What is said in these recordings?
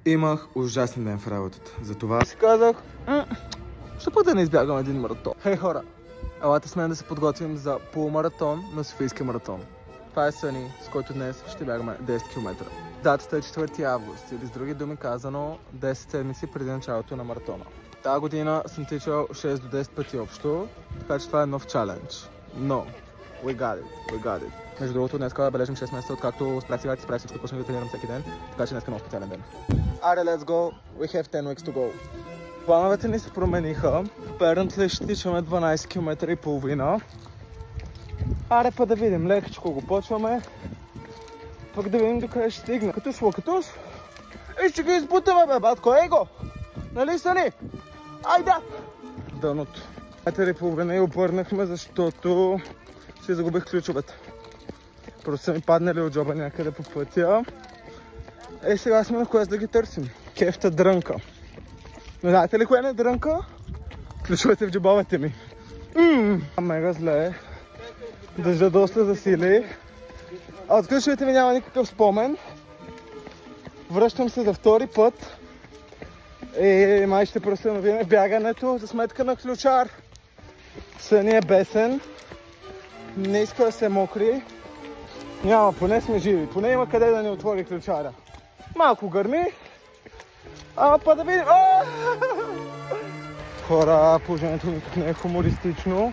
Имах ужасен ден в работата. Затова си казах, ще път да не избягам един маратон. Хей хора, елате с мен да се подготвим за полумаратон на Софийския маратон. Това е Съни, с който днес ще бягаме 10 км. Датата е 4 август, или с други думи казано 10 седмици преди началото на маратона. Тази година съм тичал 6 до 10 пъти общо, така че това е нов чалендж. Но, we got it. Между другото, днеска бележим 6 месеца, откакто спрях цигарите, спрях всичко и почнах да тренирам всеки ден, така че днеска е много специален ден. Аре, let's go, we have 10 weeks to go. Плановете ни се промениха. Apparently ще тичаме 12 км и половина. Аре па да видим, лекичко го почваме. Пък да видим докъде ще стигна. Катуш. И ще ги избутаме, бе, батко, ей го! Нали Съни? Айде! Дъното. 4 и половина и обърнахме, защото си загубих ключовете. Просто са ми паднали от джоба някъде по пътя. Сега сме на кое да ги търсим. Кефта дрънка. Но знаете ли кое не е дрънка? Ключовете в джобовете ми. Мега зле. Дъжда доста засили. А от ключовете ми няма никакъв спомен. Връщам се за втори път. И май ще преустановим бягането за сметка на ключар. Съни е бесен. Не иска да се мокри. Няма, поне сме живи. Поне има къде да ни отвори ключара. Малко гърми. Па да видим. Хора, положението никак не е хумористично.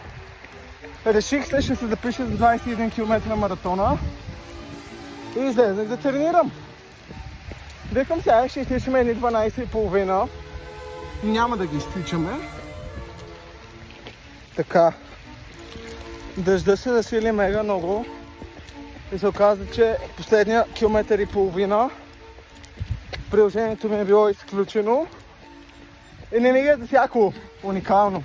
Реших се, ще се запиша за 21 км на маратона. И излезнах да тренирам. Викам сега, ще изтичаме едни 12 и половина. Няма да ги изтичаме. Така. Дъжда се засили мега много. И се оказа, че последния километър и половина приложението ми е било изключено. И не ми е за всяко уникално.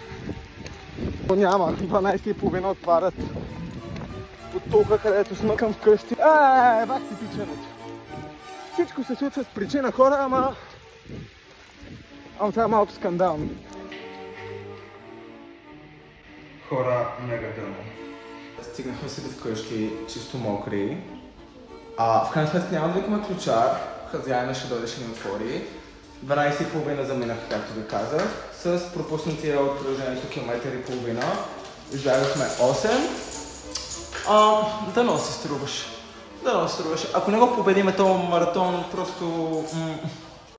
Няма, 12 и половина отпадат от тук, където сме към вкъщи. Бак си тичането. Всичко се случва с причина, хора, ама това е малко скандално. Хора, мега дъно. Стигнахме се до вкъщи, чисто мокри. В крайна сметка няма да викаме ключар. Хазяина ще дойде, ще ни отвори. 12,5 заминах, както ви казах. С пропуснатия от приложението километър и половина. Избягахме 8. Дано се струваше. Ако не го победиме този маратон, просто